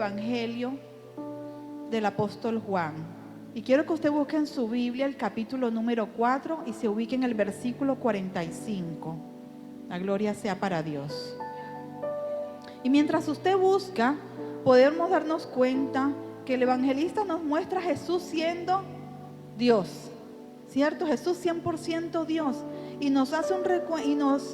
Evangelio del apóstol Juan. Y quiero que usted busque en su Biblia el capítulo número 4 y se ubique en el versículo 45. La gloria sea para Dios. Y mientras usted busca, podemos darnos cuenta que el evangelista nos muestra a Jesús siendo Dios, ¿cierto? Jesús 100% Dios. Y nos hace un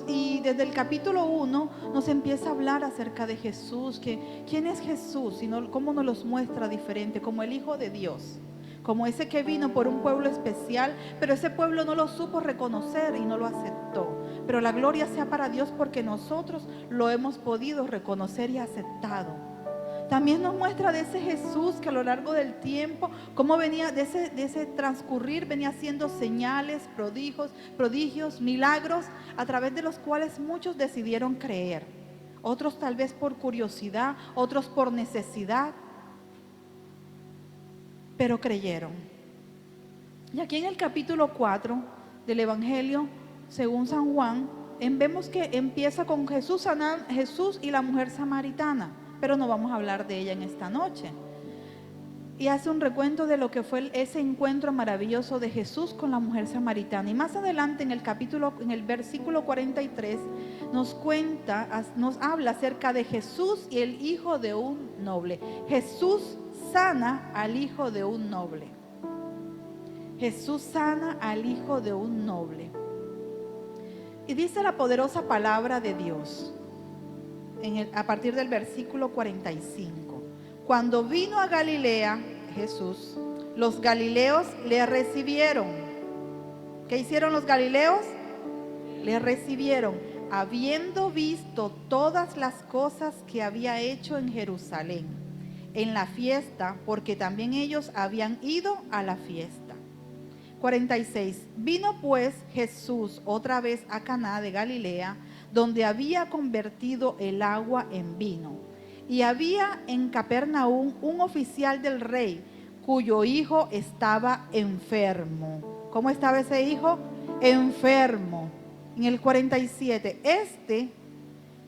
y desde el capítulo 1 nos empieza a hablar acerca de Jesús, que quién es Jesús, y cómo nos los muestra diferente, como el Hijo de Dios, como ese que vino por un pueblo especial, pero ese pueblo no lo supo reconocer y no lo aceptó. Pero la gloria sea para Dios porque nosotros lo hemos podido reconocer y aceptado. También nos muestra de ese Jesús que a lo largo del tiempo, cómo venía de ese transcurrir, venía haciendo señales, prodigios, milagros, a través de los cuales muchos decidieron creer. Otros tal vez por curiosidad, otros por necesidad, pero creyeron. Y aquí en el capítulo 4 del Evangelio según San Juan, vemos que empieza con Jesús y la mujer samaritana, pero no vamos a hablar de ella en esta noche. Y hace un recuento de lo que fue ese encuentro maravilloso de Jesús con la mujer samaritana. Y más adelante en el versículo 43 nos habla acerca de Jesús y el hijo de un noble. Jesús sana al hijo de un noble. Jesús sana al hijo de un noble. Y dice la poderosa palabra de Dios a partir del versículo 45. Cuando vino a Galilea Jesús, los galileos le recibieron. ¿Qué hicieron los galileos? Le recibieron, habiendo visto todas las cosas que había hecho en Jerusalén, en la fiesta, porque también ellos habían ido a la fiesta. 46. Vino pues Jesús otra vez a Caná de Galilea, donde había convertido el agua en vino. Y había en Capernaum un oficial del rey, cuyo hijo estaba enfermo. ¿Cómo estaba ese hijo? Enfermo. En el 47,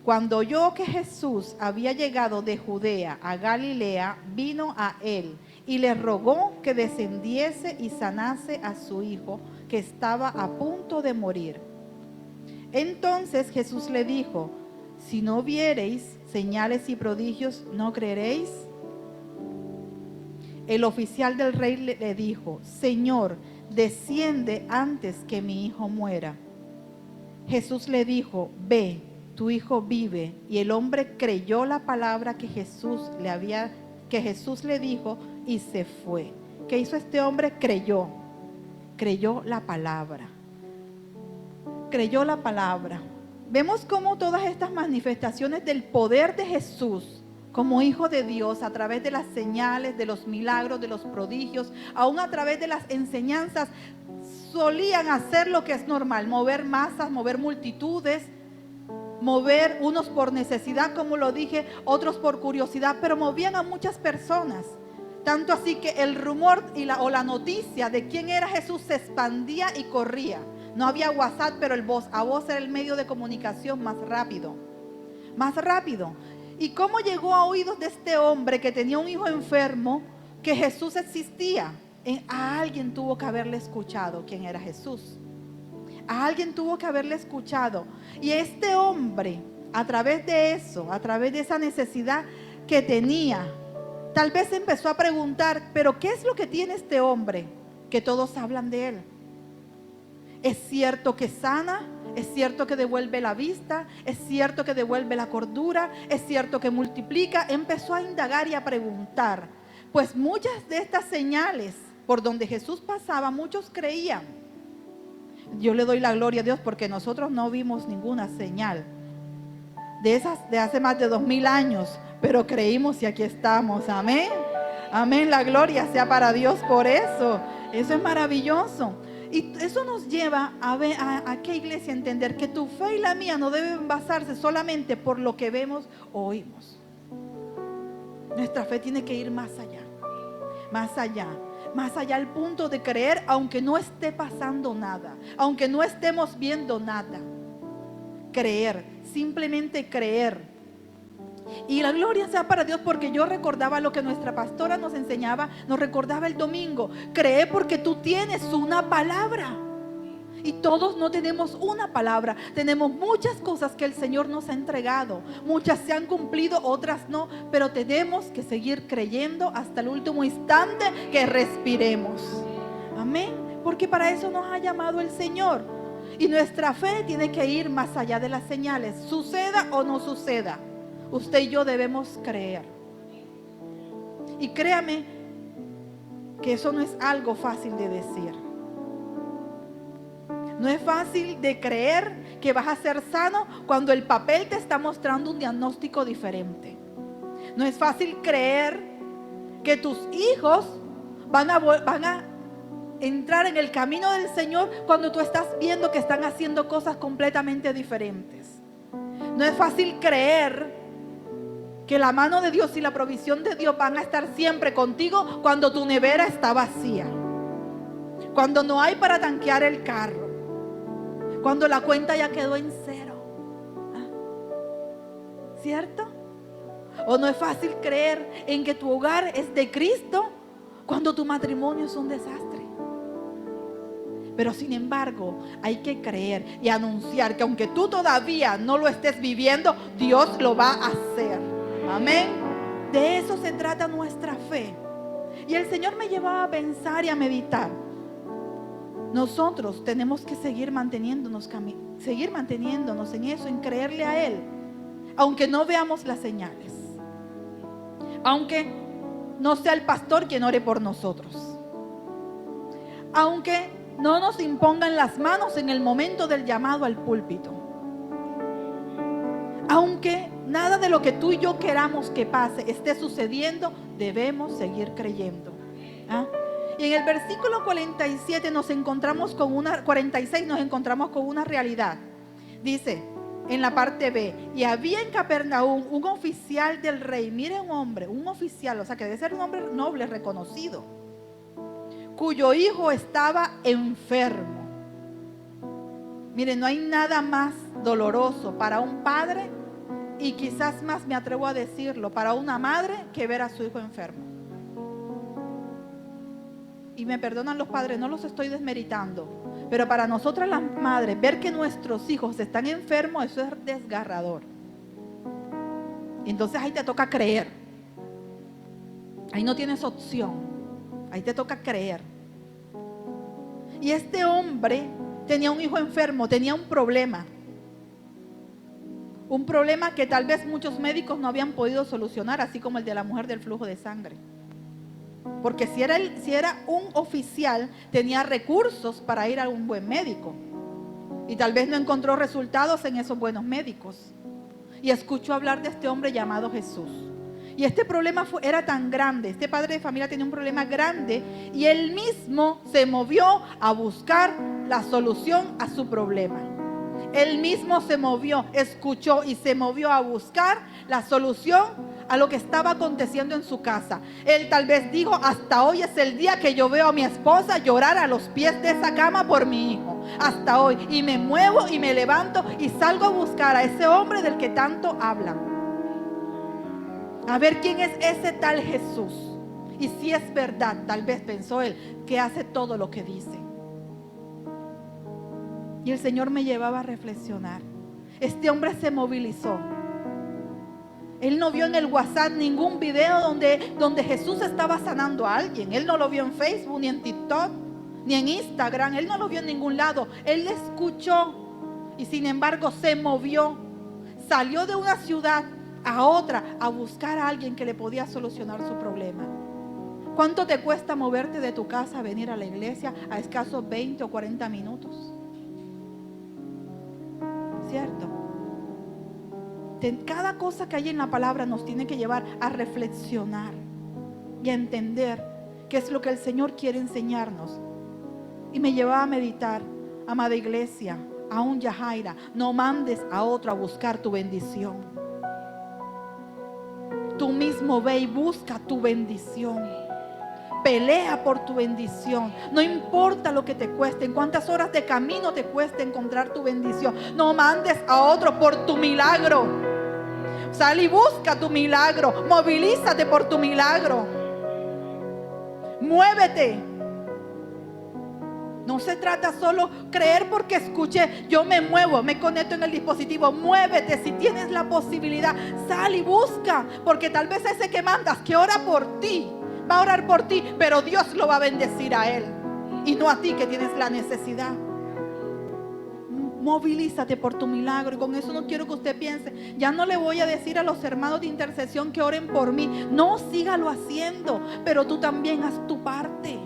cuando oyó que Jesús había llegado de Judea a Galilea, vino a él y le rogó que descendiese y sanase a su hijo, que estaba a punto de morir. Entonces Jesús le dijo: si no viereis señales y prodigios, ¿no creeréis? El oficial del rey le dijo: Señor, desciende antes que mi hijo muera. Jesús le dijo: ve, tu hijo vive. Y el hombre creyó la palabra que Jesús le dijo y se fue. ¿Qué hizo este hombre? Creyó la palabra. Creyó la palabra. Vemos cómo todas estas manifestaciones del poder de Jesús como Hijo de Dios, a través de las señales, de los milagros, de los prodigios, aún a través de las enseñanzas, solían hacer lo que es normal: mover masas, mover multitudes, mover unos por necesidad, como lo dije, otros por curiosidad, pero movían a muchas personas. Tanto así que el rumor o la noticia de quién era Jesús se expandía y corría. No había WhatsApp, pero el voz a voz era el medio de comunicación más rápido. Más rápido. ¿Y cómo llegó a oídos de este hombre que tenía un hijo enfermo que Jesús existía? A alguien tuvo que haberle escuchado quién era Jesús. A alguien tuvo que haberle escuchado. Y este hombre, a través de eso, a través de esa necesidad que tenía, tal vez empezó a preguntar: ¿pero qué es lo que tiene este hombre? Que todos hablan de él. Es cierto que sana, es cierto que devuelve la vista, es cierto que devuelve la cordura, es cierto que multiplica. Empezó a indagar y a preguntar. Pues muchas de estas señales por donde Jesús pasaba, muchos creían. Yo le doy la gloria a Dios porque nosotros no vimos ninguna señal de esas de hace más de 2000 años, pero creímos y aquí estamos. Amén. Amén. La gloria sea para Dios por eso. Eso es maravilloso. Y eso nos lleva a qué, iglesia, entender que tu fe y la mía no deben basarse solamente por lo que vemos o oímos. Nuestra fe tiene que ir más allá, más allá al punto de creer aunque no esté pasando nada, aunque no estemos viendo nada. Creer, simplemente creer. Y la gloria sea para Dios, porque yo recordaba lo que nuestra pastora nos enseñaba, nos recordaba el domingo. Cree porque tú tienes una palabra. Y todos no tenemos una palabra, tenemos muchas cosas que el Señor nos ha entregado. Muchas se han cumplido, otras no, pero tenemos que seguir creyendo hasta el último instante que respiremos. Amén, porque para eso nos ha llamado el Señor. Y nuestra fe tiene que ir más allá de las señales, suceda o no suceda. Usted y yo debemos creer. Y créame que eso no es algo fácil de decir. No es fácil de creer que vas a ser sano cuando el papel te está mostrando un diagnóstico diferente. No es fácil creer que tus hijos van a entrar en el camino del Señor cuando tú estás viendo que están haciendo cosas completamente diferentes. No es fácil creer que la mano de Dios y la provisión de Dios van a estar siempre contigo cuando tu nevera está vacía, cuando no hay para tanquear el carro, cuando la cuenta ya quedó en cero. ¿Cierto? O no es fácil creer en que tu hogar es de Cristo cuando tu matrimonio es un desastre. Pero sin embargo, hay que creer y anunciar que aunque tú todavía no lo estés viviendo, Dios lo va a hacer. Amén. De eso se trata nuestra fe. Y el Señor me llevaba a pensar y a meditar. Nosotros tenemos que seguir manteniéndonos en eso, en creerle a Él, aunque no veamos las señales, aunque no sea el pastor quien ore por nosotros, aunque no nos impongan las manos en el momento del llamado al púlpito, aunque nada de lo que tú y yo queramos que pase esté sucediendo, debemos seguir creyendo. Y en el versículo 46 nos encontramos con una realidad. Dice en la parte B: y había en Capernaum un oficial del rey. Mire, un oficial, o sea que debe ser un hombre noble, reconocido, cuyo hijo estaba enfermo. Mire, no hay nada más doloroso para un padre, y quizás más, me atrevo a decirlo, para una madre, que ver a su hijo enfermo. Y me perdonan los padres, no los estoy desmeritando, pero para nosotras las madres, ver que nuestros hijos están enfermos, eso es desgarrador. Entonces ahí te toca creer. Ahí no tienes opción. Ahí te toca creer. Y este hombre tenía un hijo enfermo, tenía un problema. Un problema que tal vez muchos médicos no habían podido solucionar, así como el de la mujer del flujo de sangre. Porque si era un oficial, tenía recursos para ir a un buen médico. Y tal vez no encontró resultados en esos buenos médicos. Y escuchó hablar de este hombre llamado Jesús. Y este problema era tan grande. Este padre de familia tenía un problema grande. Y él mismo se movió a buscar la solución a su problema. Él mismo se movió, escuchó y se movió a buscar la solución a lo que estaba aconteciendo en su casa. Él tal vez dijo: hasta hoy es el día que yo veo a mi esposa llorar a los pies de esa cama por mi hijo. Hasta hoy. Y me muevo y me levanto y salgo a buscar a ese hombre del que tanto hablan. A ver quién es ese tal Jesús. Y si es verdad, tal vez pensó él, que hace todo lo que dice. Y el Señor me llevaba a reflexionar. Este hombre se movilizó. Él no vio en el WhatsApp ningún video donde Jesús estaba sanando a alguien. Él no lo vio en Facebook, ni en TikTok, ni en Instagram. Él no lo vio en ningún lado. Él escuchó y sin embargo se movió. Salió de una ciudad a otra a buscar a alguien que le podía solucionar su problema. ¿Cuánto te cuesta moverte de tu casa a venir a la iglesia a escasos 20 o 40 minutos? ¿Cierto? Cada cosa que hay en la palabra nos tiene que llevar a reflexionar y a entender qué es lo que el Señor quiere enseñarnos. Y me llevaba a meditar: amada iglesia, aún Yajaira, no mandes a otro a buscar tu bendición. Tú mismo ve y busca tu bendición. Pelea por tu bendición. No importa lo que te cueste, en cuántas horas de camino te cueste encontrar tu bendición. No mandes a otro por tu milagro. Sal y busca tu milagro. Movilízate por tu milagro. Muévete. No se trata solo creer porque escuché. Yo me muevo, me conecto en el dispositivo. Muévete si tienes la posibilidad. Sal y busca. Porque tal vez ese que mandas, que ora por ti, va a orar por ti, pero Dios lo va a bendecir a él y no a ti que tienes la necesidad. Movilízate por tu milagro. Y con eso no quiero que usted piense, ya no le voy a decir a los hermanos de intercesión que oren por mí. No, sígalo haciendo, pero tú también haz tu parte.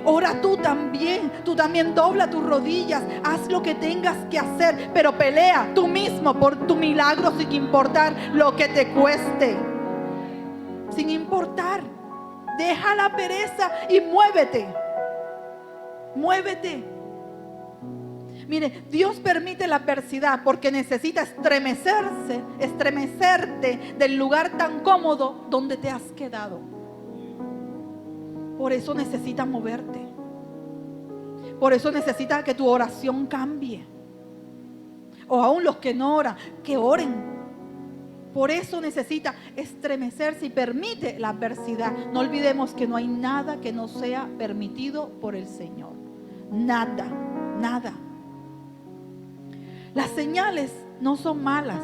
Ora tú también dobla tus rodillas, haz lo que tengas que hacer, pero pelea tú mismo por tu milagro sin importar lo que te cueste. Sin importar, deja la pereza y muévete. Muévete. Mire, Dios permite la adversidad porque necesita estremecerte del lugar tan cómodo donde te has quedado. Por eso necesitas moverte. Por eso necesitas que tu oración cambie. O aún los que no oran, que oren. Por eso necesita estremecerse y permite la adversidad. No olvidemos que no hay nada que no sea permitido por el Señor. Nada, nada. Las señales no son malas.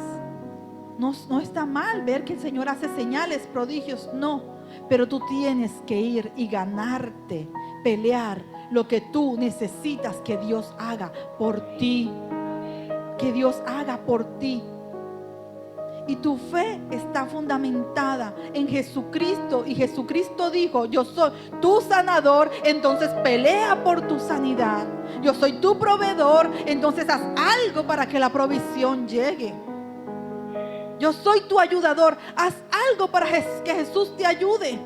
No está mal ver que el Señor hace señales, prodigios, no. Pero tú tienes que ir y ganarte, pelear lo que tú necesitas que Dios haga por ti. Que Dios haga por ti. Y tu fe está fundamentada en Jesucristo. Y Jesucristo dijo, yo soy tu sanador, entonces pelea por tu sanidad. Yo soy tu proveedor, entonces haz algo para que la provisión llegue. Yo soy tu ayudador, haz algo para que Jesús te ayude.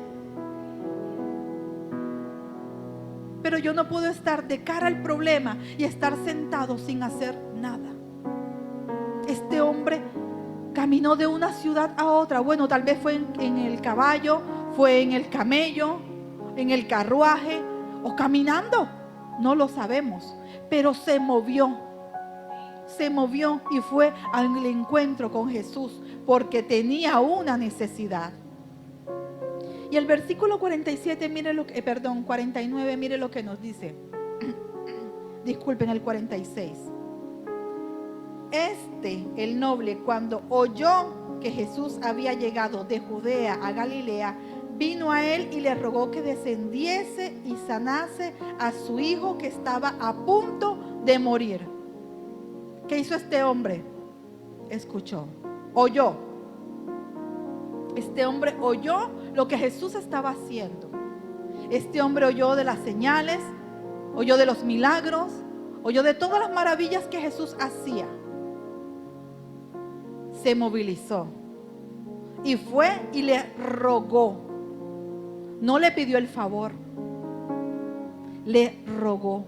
Pero yo no puedo estar de cara al problema y estar sentado sin hacer nada. Este hombre caminó de una ciudad a otra. Bueno, tal vez fue en el caballo, fue en el camello, en el carruaje o caminando. No lo sabemos, pero se movió y fue al encuentro con Jesús porque tenía una necesidad. Y el versículo 47, 49, mire lo que nos dice. Disculpen, el 46. El noble, cuando oyó que Jesús había llegado de Judea a Galilea, vino a él y le rogó que descendiese y sanase a su hijo que estaba a punto de morir. ¿Qué hizo este hombre? Escuchó, oyó. Este hombre oyó lo que Jesús estaba haciendo. Este hombre oyó de las señales, oyó de los milagros, oyó de todas las maravillas que Jesús hacía. Se movilizó y fue y le rogó. No le pidió el favor, le rogó.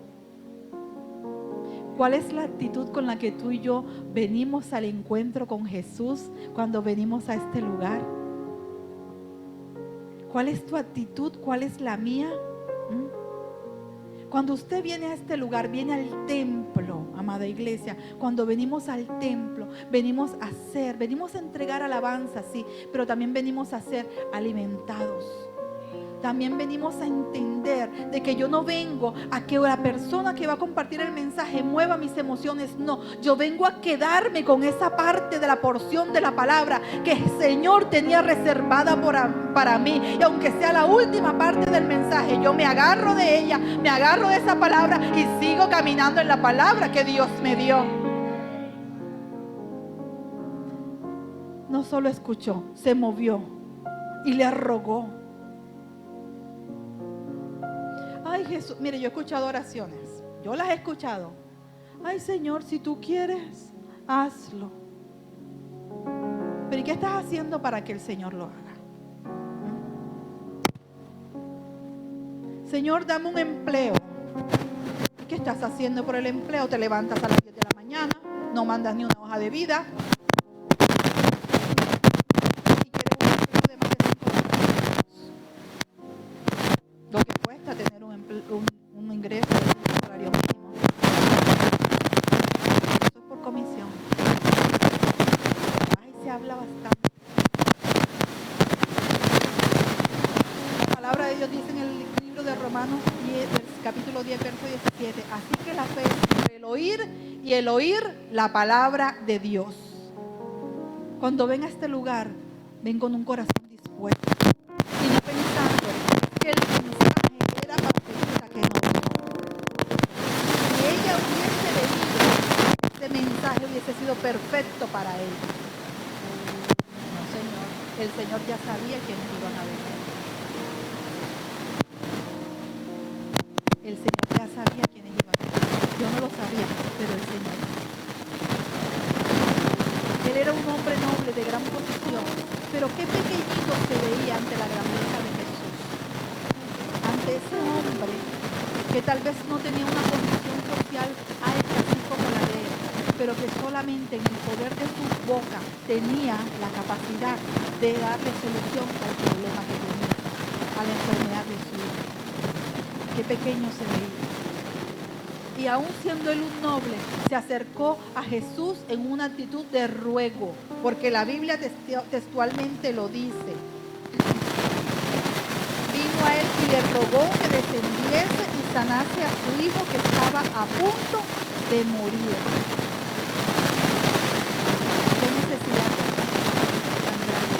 ¿Cuál es la actitud con la que tú y yo venimos al encuentro con Jesús cuando venimos a este lugar? ¿Cuál es tu actitud? ¿Cuál es la mía? Cuando usted viene a este lugar, viene al templo, amada iglesia. Cuando venimos al templo, venimos a entregar alabanza, sí, pero también venimos a ser alimentados. También venimos a entender de que yo no vengo a que la persona que va a compartir el mensaje mueva mis emociones. No, yo vengo a quedarme con esa parte de la porción de la palabra que el Señor tenía reservada para mí. Y aunque sea la última parte del mensaje, yo me agarro de ella, me agarro de esa palabra y sigo caminando en la palabra que Dios me dio. No solo escuchó, se movió y le rogó. Ay, Jesús, mire, yo he escuchado oraciones. Yo las he escuchado. Ay, Señor, si tú quieres, hazlo. Pero ¿y qué estás haciendo para que el Señor lo haga? Señor, dame un empleo. ¿Qué estás haciendo por el empleo? Te levantas a las 10 de la mañana, no mandas ni una hoja de vida. Y quieres un empleo de más de 5 años. Lo que cuesta tener un ingreso de un salario mínimo. Eso es por comisión. Ay, se habla bastante. de Dios dice en el libro de Romanos 10, capítulo 10, verso 17. Así que la fe es por el oír y el oír la palabra de Dios. Cuando ven a este lugar, ven con un corazón dispuesto y no pensando que el mensaje era para que no. Si ella hubiese leído, este mensaje hubiese sido perfecto para ella. No, Señor, el Señor ya sabía quiénes iban a venir. El Señor ya sabía quiénes iban a venir. Yo no lo sabía, pero el Señor. Él era un hombre noble de gran posición, pero qué pequeñito se veía ante la grandeza de Jesús. Ante ese hombre que tal vez no tenía una condición social alta así como la de él, pero que solamente en el poder de su boca tenía la capacidad de darle solución al problema que tenía, a la enfermedad de su hijo. Qué pequeño se veía. Y aún siendo él un noble, se acercó a Jesús en una actitud de ruego, porque la Biblia textualmente lo dice. Vino a él y le rogó que descendiese y sanase a su hijo que estaba a punto de morir. ¿Qué necesidad tan grande?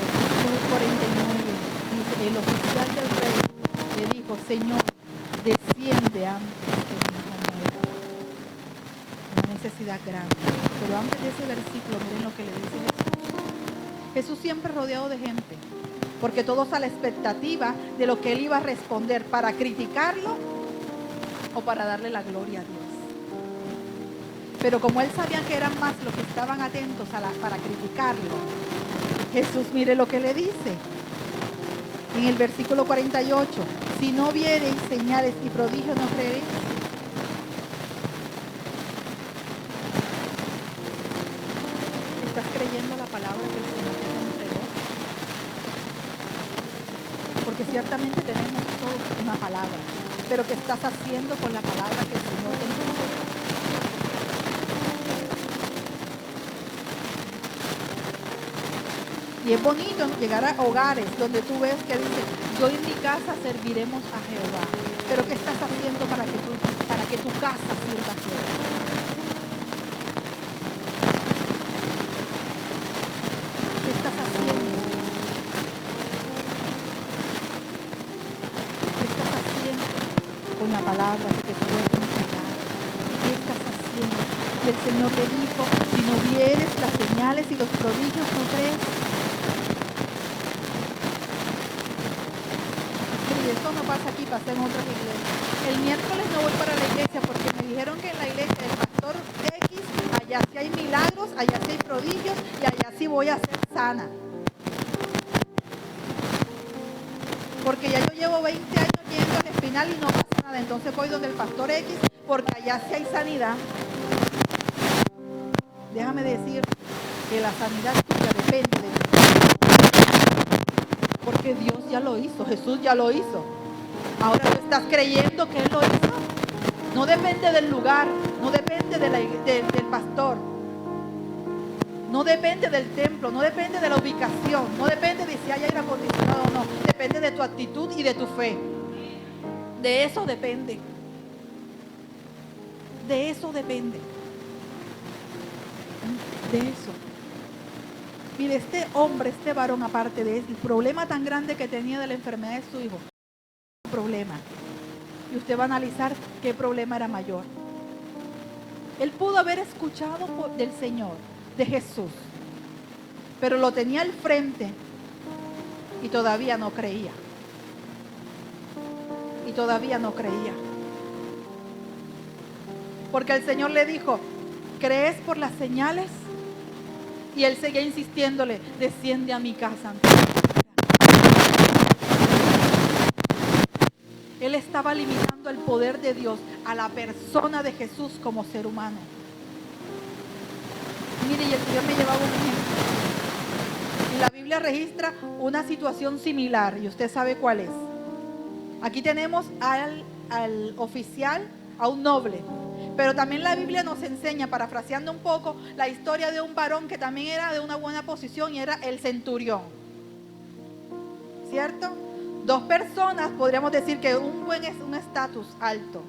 Versículo 49 dice, el oficial del rey le dijo, Señor, desciende antes que mi hijo muera. Una necesidad grande. Pero antes de ese versículo, miren lo que le dice Jesús. Jesús siempre rodeado de gente, porque todos a la expectativa de lo que él iba a responder, para criticarlo o para darle la gloria a Dios. Pero como él sabía que eran más los que estaban atentos para criticarlo, Jesús mire lo que le dice. En el versículo 48, si no viereis señales y prodigios, no creeréis. ¿Estás creyendo la palabra que el Señor te entregó? Porque ciertamente tenemos todos una palabra, pero ¿qué estás haciendo con la palabra que el Señor te entregó? Y es bonito llegar a hogares donde tú ves que dice, yo en mi casa serviremos a Jehová. Pero ¿qué estás haciendo para que tu casa sirva a Jehová? ¿Qué estás haciendo? ¿Qué estás haciendo con la palabra que te puede entregar? ¿Qué estás haciendo? Y el Señor le dijo, si no vieres las señales y los prodigios, ¿no crees? Esto no pasa aquí, pasa en otras iglesias. El miércoles no voy para la iglesia porque me dijeron que en la iglesia del pastor X, allá sí hay milagros, allá sí hay prodigios y allá sí voy a ser sana. Porque ya yo llevo 20 años yendo al Espinal y no pasa nada. Entonces voy donde el pastor X porque allá sí hay sanidad. Déjame decir que la sanidad tuya depende de ti. Porque Dios ya lo hizo, Jesús ya lo hizo. Ahora tú estás creyendo que Él lo hizo. No depende del lugar, no depende del pastor, no depende del templo, no depende de la ubicación, no depende de si hay aire acondicionado o no. Depende de tu actitud y de tu fe. De eso depende. De eso depende. De eso. Mire, este hombre, este varón, aparte del problema tan grande que tenía de la enfermedad de su hijo, problema. Y usted va a analizar qué problema era mayor. Él pudo haber escuchado del Señor, de Jesús, pero lo tenía al frente y todavía no creía. Y todavía no creía. Porque el Señor le dijo, ¿crees por las señales? Y él seguía insistiéndole, desciende a mi casa. Él estaba limitando el poder de Dios a la persona de Jesús como ser humano. Mire, y el Señor me llevaba un ejemplo. Y la Biblia registra una situación similar, y usted sabe cuál es. Aquí tenemos al oficial, a un noble. Pero también la Biblia nos enseña, parafraseando un poco, la historia de un varón que también era de una buena posición y era el centurión. ¿cierto? Dos personas, podríamos decir que un estatus alto.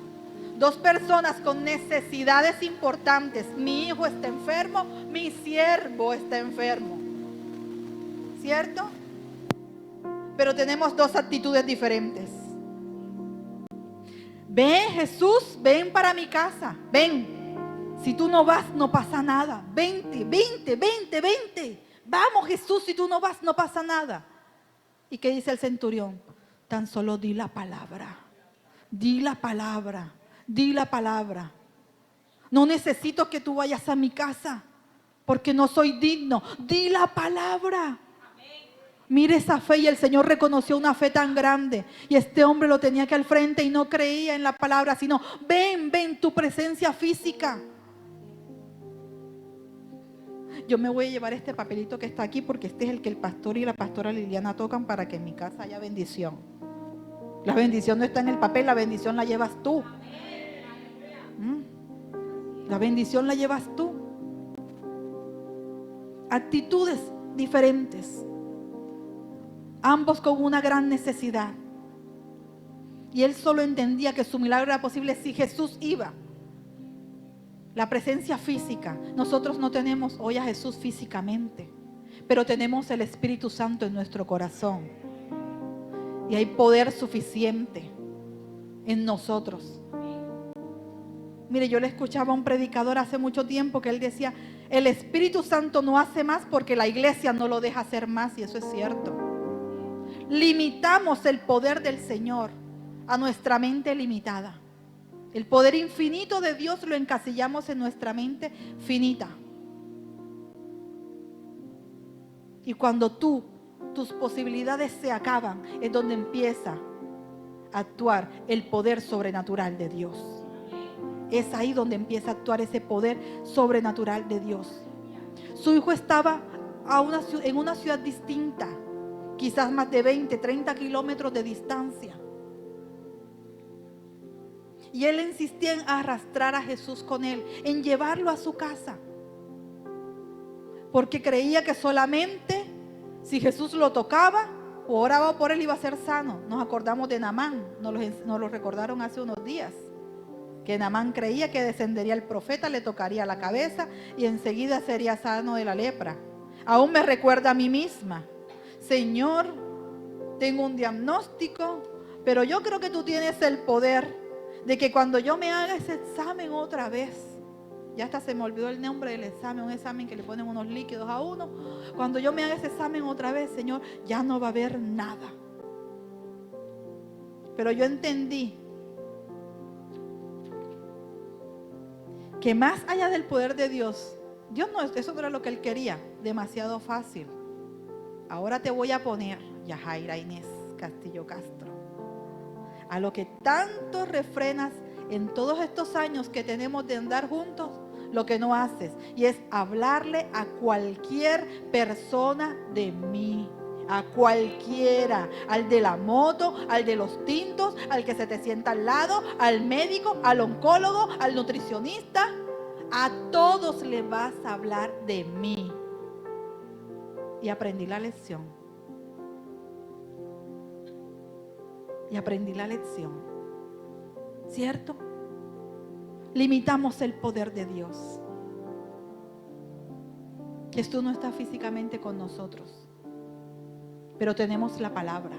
Dos personas con necesidades importantes. Mi hijo está enfermo, mi siervo está enfermo. ¿Cierto? Pero tenemos dos actitudes diferentes. Ven, Jesús, ven para mi casa, ven. Si tú no vas, no pasa nada. Vente. Vamos, Jesús, si tú no vas, no pasa nada. ¿Y qué dice el centurión? Tan solo di la palabra. Di la palabra. Di la palabra. No necesito que tú vayas a mi casa, porque no soy digno. Di la palabra. Mire esa fe, y el Señor reconoció una fe tan grande. Y este hombre lo tenía aquí al frente y no creía en la palabra, sino ven, tu presencia física. Yo me voy a llevar este papelito que está aquí, porque este es el que el pastor y la pastora Liliana tocan para que en mi casa haya bendición. La bendición no está en el papel, la bendición la llevas tú. La bendición la llevas tú. Actitudes diferentes. Ambos con una gran necesidad. Y él solo entendía que su milagro era posible si Jesús iba. La presencia física. Nosotros no tenemos hoy a Jesús físicamente, pero tenemos el Espíritu Santo en nuestro corazón. Y hay poder suficiente en nosotros. Mire, yo le escuchaba a un predicador hace mucho tiempo que él decía, el Espíritu Santo no hace más porque la iglesia no lo deja hacer más, y eso es cierto. Limitamos el poder del Señor a nuestra mente limitada. El poder infinito de Dios lo encasillamos en nuestra mente finita. Y cuando tus posibilidades se acaban, es donde empieza a actuar el poder sobrenatural de Dios. Es ahí donde empieza a actuar ese poder sobrenatural de Dios. Su hijo estaba en una ciudad distinta, quizás más de 20, 30 kilómetros de distancia. Y él insistía en arrastrar a Jesús con él, en llevarlo a su casa. Porque creía que solamente si Jesús lo tocaba o oraba por él iba a ser sano. Nos acordamos de Naamán, nos lo recordaron hace unos días. Que Naamán creía que descendería el profeta, le tocaría la cabeza y enseguida sería sano de la lepra. Aún me recuerda a mí misma. Señor, tengo un diagnóstico, pero yo creo que tú tienes el poder de que cuando yo me haga ese examen otra vez, ya hasta se me olvidó el nombre del examen, un examen que le ponen unos líquidos a uno, cuando yo me haga ese examen otra vez, Señor, ya no va a haber nada. Pero yo entendí que más allá del poder de Dios, eso no era lo que él quería, demasiado fácil. Ahora te voy a poner, Yajaira Inés Castillo Castro, a lo que tanto refrenas en todos estos años que tenemos de andar juntos, lo que no haces, y es hablarle a cualquier persona de mí, a cualquiera, al de la moto, al de los tintos, al que se te sienta al lado, al médico, al oncólogo, al nutricionista, a todos le vas a hablar de mí. Y aprendí la lección. ¿Cierto? Limitamos el poder de Dios. Jesús no está físicamente con nosotros, pero tenemos la palabra.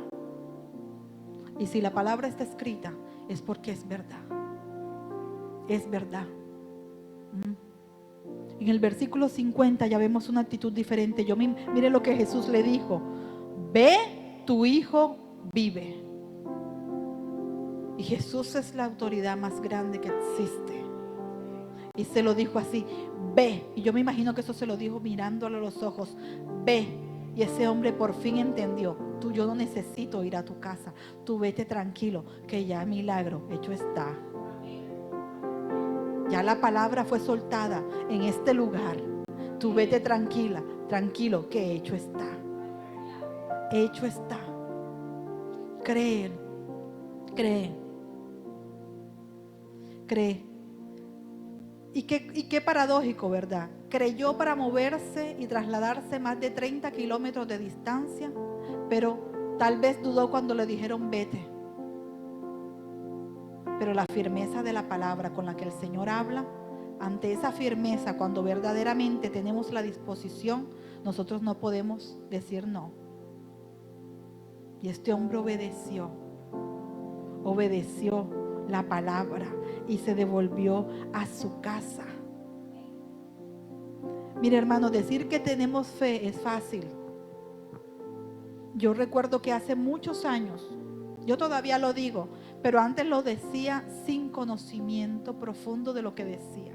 Y si la palabra está escrita, es porque es verdad. Es verdad. En el versículo 50 ya vemos una actitud diferente. Mire lo que Jesús le dijo: ve, tu hijo vive. Y Jesús es la autoridad más grande que existe. Y se lo dijo así: ve. Y yo me imagino que eso se lo dijo mirándole a los ojos: ve. Y ese hombre por fin entendió: yo no necesito ir a tu casa, tú vete tranquilo, que ya milagro hecho está. Ya la palabra fue soltada en este lugar. Tú vete tranquilo, que hecho está. Hecho está. Cree. Y qué paradójico, ¿verdad? Creyó para moverse y trasladarse más de 30 kilómetros de distancia, pero Tal vez dudó cuando le dijeron vete. Pero la firmeza de la palabra con la que el Señor habla, ante esa firmeza, cuando verdaderamente tenemos la disposición, nosotros no podemos decir no. Y este hombre obedeció la palabra y se devolvió a su casa. Mire, hermano, decir que tenemos fe es fácil. Yo recuerdo que hace muchos años, yo todavía lo digo, pero antes lo decía sin conocimiento profundo de lo que decía.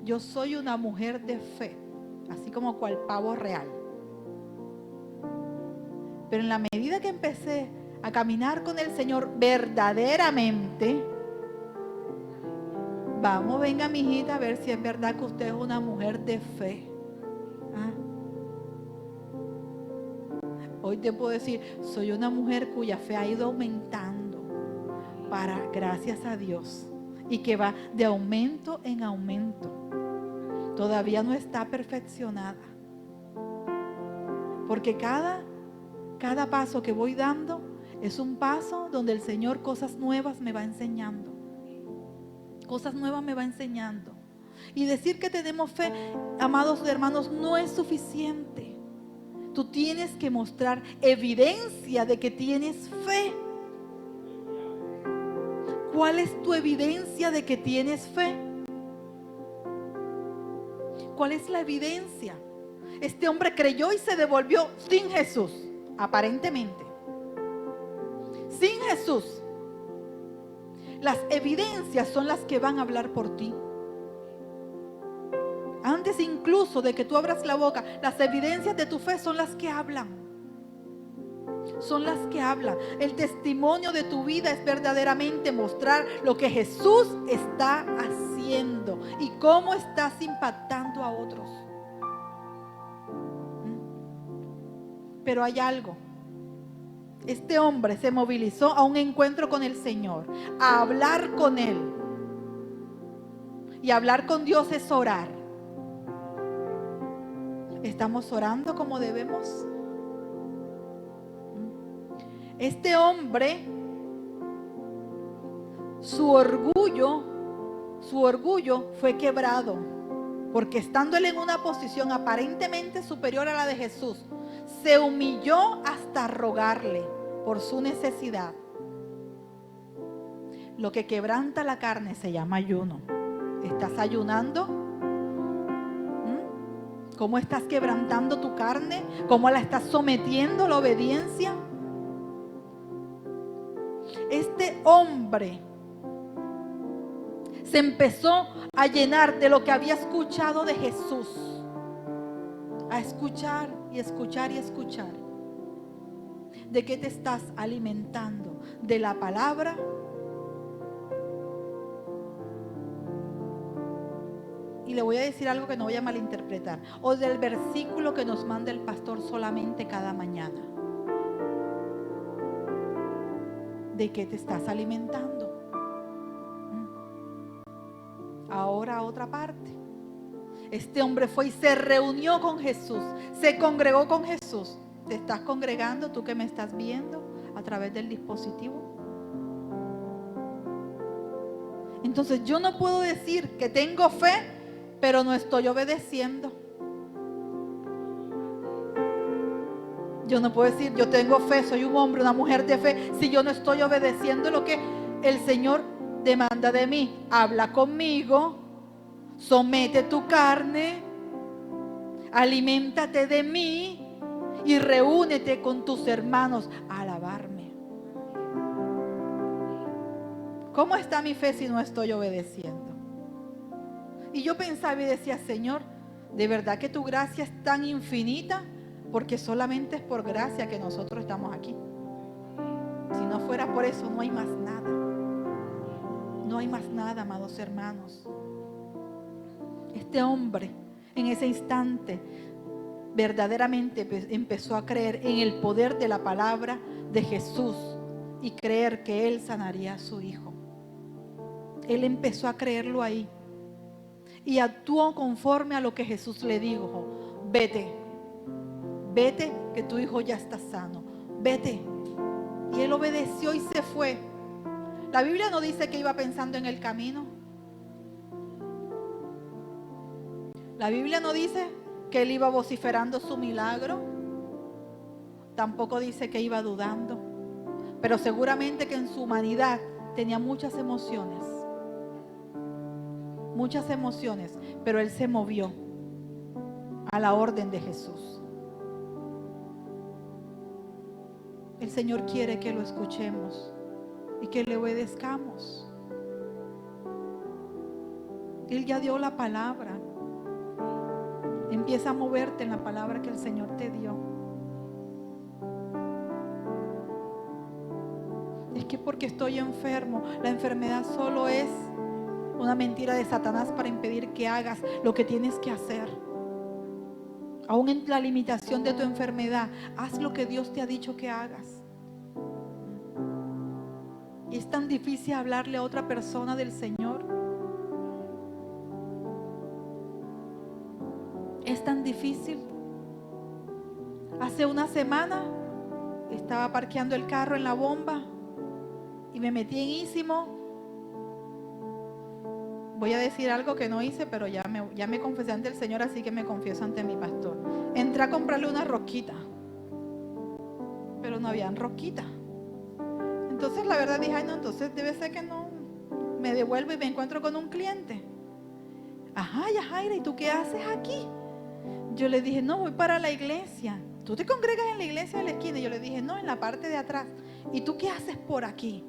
Yo soy una mujer de fe, así como cual pavo real. Pero en la medida que empecé a caminar con el Señor verdaderamente, vamos, venga mi hijita, a ver si es verdad que usted es una mujer de fe. Hoy te puedo decir, soy una mujer cuya fe ha ido aumentando gracias a Dios, y que va de aumento en aumento. Todavía no está perfeccionada, porque cada paso que voy dando es un paso donde el Señor cosas nuevas me va enseñando. Cosas nuevas me va enseñando. Y decir que tenemos fe, amados hermanos, no es suficiente. Tú tienes que mostrar evidencia de que tienes fe. ¿Cuál es tu evidencia de que tienes fe? ¿Cuál es la evidencia? Este hombre creyó y se devolvió sin Jesús, aparentemente. Sin Jesús. Las evidencias son las que van a hablar por ti. Antes incluso de que tú abras la boca, las evidencias de tu fe son las que hablan. Son las que hablan. El testimonio de tu vida es verdaderamente mostrar lo que Jesús está haciendo y cómo estás impactando a otros. Pero hay algo. Este hombre se movilizó a un encuentro con el Señor, a hablar con Él. Y hablar con Dios es orar. ¿Estamos orando como debemos? Este hombre, su orgullo fue quebrado, porque estando él en una posición aparentemente superior a la de Jesús, se humilló hasta rogarle por su necesidad. Lo que quebranta la carne se llama ayuno. ¿Estás ayunando? ¿Cómo estás quebrantando tu carne? ¿Cómo la estás sometiendo a la obediencia? Este hombre se empezó a llenar de lo que había escuchado de Jesús. A escuchar y escuchar y escuchar. ¿De qué te estás alimentando? ¿De la palabra? Y le voy a decir algo que no voy a malinterpretar. O del versículo que nos manda el pastor solamente cada mañana. ¿De qué te estás alimentando? Ahora otra parte. Este hombre fue y se reunió con Jesús. Se congregó con Jesús. ¿Te estás congregando tú que me estás viendo a través del dispositivo? Entonces yo no puedo decir que tengo fe, pero no estoy obedeciendo. Yo no puedo decir yo tengo fe, soy un hombre, una mujer de fe, si yo no estoy obedeciendo lo que el Señor demanda de mí. Habla conmigo, somete tu carne, aliméntate de mí y reúnete con tus hermanos a alabarme. ¿Cómo está mi fe si no estoy obedeciendo? Y yo pensaba y decía, Señor, ¿de verdad que tu gracia es tan infinita? Porque solamente es por gracia que nosotros estamos aquí. Si no fuera por eso, no hay más nada. No hay más nada, amados hermanos. Este hombre, en ese instante, verdaderamente empezó a creer en el poder de la palabra de Jesús y creer que Él sanaría a su hijo. Él empezó a creerlo ahí y actuó conforme a lo que Jesús le dijo. Vete, que tu hijo ya está sano. vete. Y él obedeció y se fue. La Biblia no dice que iba pensando en el camino. La Biblia no dice que él iba vociferando su milagro. Tampoco dice que iba dudando. Pero seguramente que en su humanidad tenía muchas emociones. Muchas emociones. Pero él se movió a la orden de Jesús. El Señor quiere que lo escuchemos y que le obedezcamos. Él ya dio la palabra. Empieza a moverte en la palabra que el Señor te dio. Es que porque estoy enfermo, la enfermedad solo es una mentira de Satanás para impedir que hagas lo que tienes que hacer. Aún en la limitación de tu enfermedad, haz lo que Dios te ha dicho que hagas. Y es tan difícil hablarle a otra persona del Señor. Es tan difícil. Hace una semana estaba parqueando el carro en la bomba y me metí en Ísimo. Voy a decir algo que no hice, pero ya me confesé ante el Señor, así que me confieso ante mi pastor. Entré a comprarle una rosquita, pero no habían rosquita. Entonces la verdad dije, ay no, entonces debe ser que no. Me devuelvo y me encuentro con un cliente. Ajá, Yajaira, ¿y tú qué haces aquí? Yo le dije, no, voy para la iglesia. ¿Tú te congregas en la iglesia de la esquina? Y yo le dije, no, en la parte de atrás. ¿Y tú qué haces por aquí?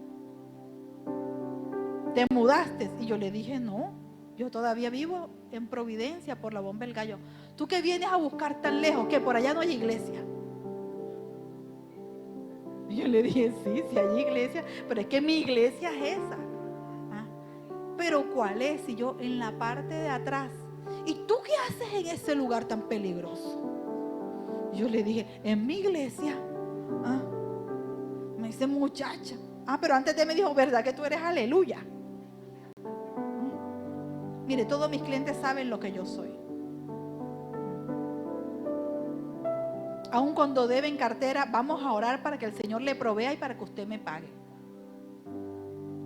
¿Te mudaste? Y yo le dije, no, yo todavía vivo en Providencia por la Bomba del Gallo. ¿Tú qué vienes a buscar tan lejos? Que por allá no hay iglesia. Y yo le dije, sí hay iglesia, pero es que mi iglesia es esa. ¿Ah? Pero ¿cuál es? Si yo en la parte de atrás. ¿Y tú qué haces en ese lugar tan peligroso? Yo le dije, en mi iglesia. ¿Ah? Me dice, muchacha. Pero antes de me dijo, ¿verdad que tú eres aleluya? Mire, todos mis clientes saben lo que yo soy. Aun cuando deben cartera, vamos a orar para que el Señor le provea y para que usted me pague.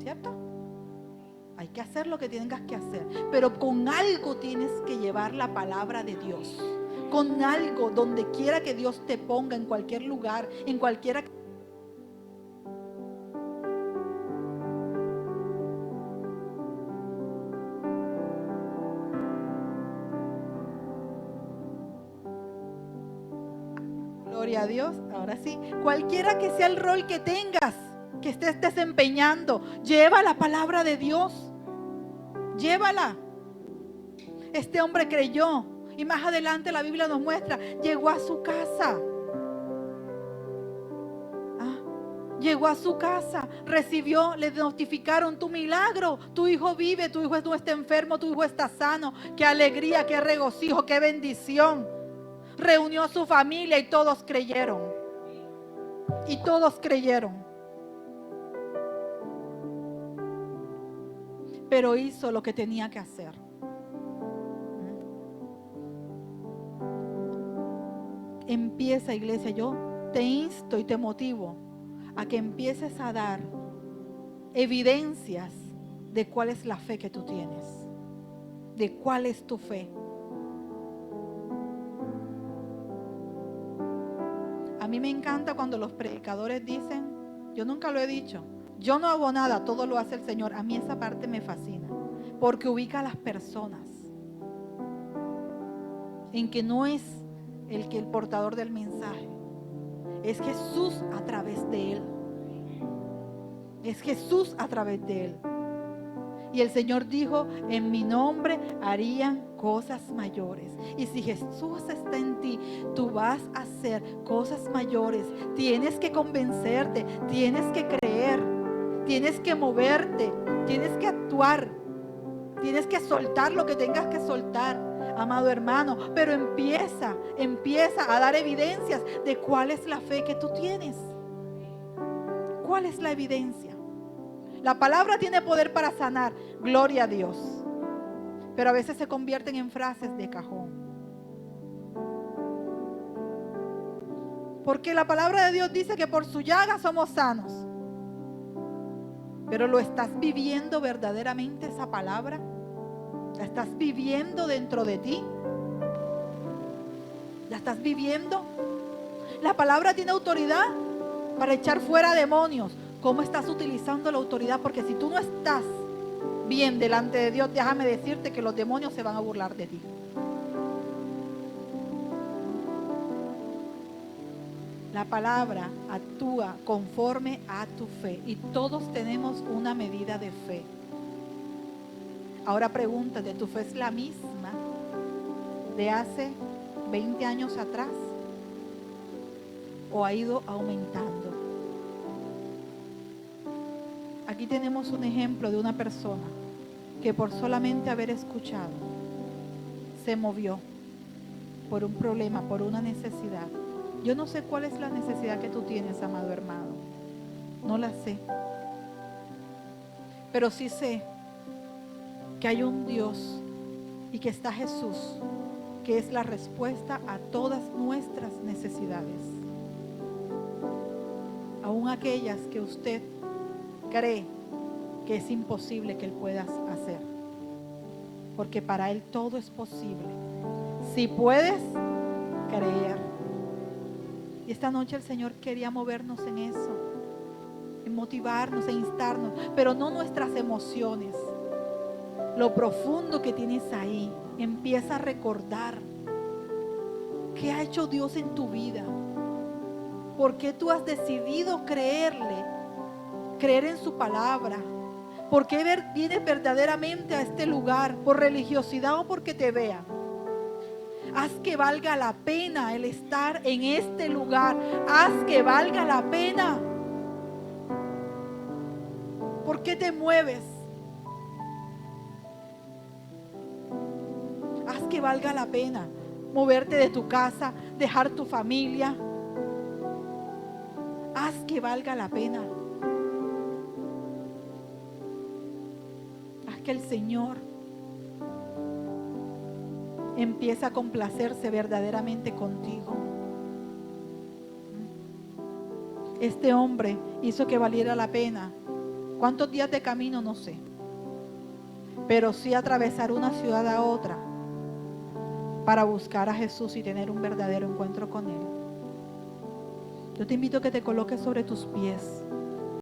¿Cierto? Hay que hacer lo que tengas que hacer, pero con algo tienes que llevar la palabra de Dios. Con algo, donde quiera que Dios te ponga, en cualquier lugar, en cualquiera. Gloria a Dios. Ahora sí, cualquiera que sea el rol que tengas, que estés desempeñando, lleva la palabra de Dios. Llévala. Este hombre creyó y más adelante la Biblia nos muestra, llegó a su casa. Llegó a su casa, recibió, le notificaron tu milagro, tu hijo vive, tu hijo no está enfermo, tu hijo está sano. Qué alegría, qué regocijo, qué bendición. Reunió a su familia y todos creyeron. Y todos creyeron. Pero hizo lo que tenía que hacer. Empieza, iglesia, yo te insto y te motivo a que empieces a dar evidencias de cuál es la fe que tú tienes, de cuál es tu fe. A mí me encanta cuando los predicadores dicen, yo nunca lo he dicho, yo no hago nada, todo lo hace el Señor. A mí esa parte me fascina, porque ubica a las personas en que no es el portador del mensaje, es Jesús a través de él. Es Jesús a través de él. Y el Señor dijo, en mi nombre harían cosas mayores. Y si Jesús está en ti, tú vas a hacer cosas mayores. Tienes que convencerte, tienes que creer, tienes que moverte, tienes que actuar, tienes que soltar lo que tengas que soltar, amado hermano. Pero empieza a dar evidencias de cuál es la fe que tú tienes. ¿Cuál es la evidencia? La palabra tiene poder para sanar, gloria a Dios. Pero a veces se convierten en frases de cajón. Porque la palabra de Dios dice que por su llaga somos sanos. Pero ¿lo estás viviendo verdaderamente esa palabra? ¿La estás viviendo dentro de ti? ¿La estás viviendo? La palabra tiene autoridad para echar fuera demonios. ¿Cómo estás utilizando la autoridad? Porque si tú no estás bien delante de Dios, déjame decirte que los demonios se van a burlar de ti. La palabra actúa conforme a tu fe y todos tenemos una medida de fe. Ahora pregúntate, ¿tu fe es la misma de hace 20 años atrás o ha ido aumentando? Aquí tenemos un ejemplo de una persona que por solamente haber escuchado se movió por un problema, por una necesidad. Yo no sé cuál es la necesidad que tú tienes, amado hermano. No la sé. Pero sí sé que hay un Dios y que está Jesús, que es la respuesta a todas nuestras necesidades. Aún aquellas que usted cree que es imposible que Él pueda hacer. Porque para Él todo es posible. Si puedes creer. Y esta noche el Señor quería movernos en eso, en motivarnos, en instarnos, pero no nuestras emociones. Lo profundo que tienes ahí, empieza a recordar qué ha hecho Dios en tu vida. ¿Por qué tú has decidido creerle, creer en su palabra? ¿Por qué vienes verdaderamente a este lugar? ¿Por religiosidad o porque te vean? Haz que valga la pena el estar en este lugar. Haz que valga la pena. ¿Por qué te mueves? Haz que valga la pena moverte de tu casa, dejar tu familia. Haz que valga la pena. Haz que el Señor empiece a complacerse verdaderamente contigo. Este hombre hizo que valiera la pena. ¿Cuántos días de camino? No sé. Pero sí atravesar una ciudad a otra para buscar a Jesús y tener un verdadero encuentro con Él. Yo te invito a que te coloques sobre tus pies.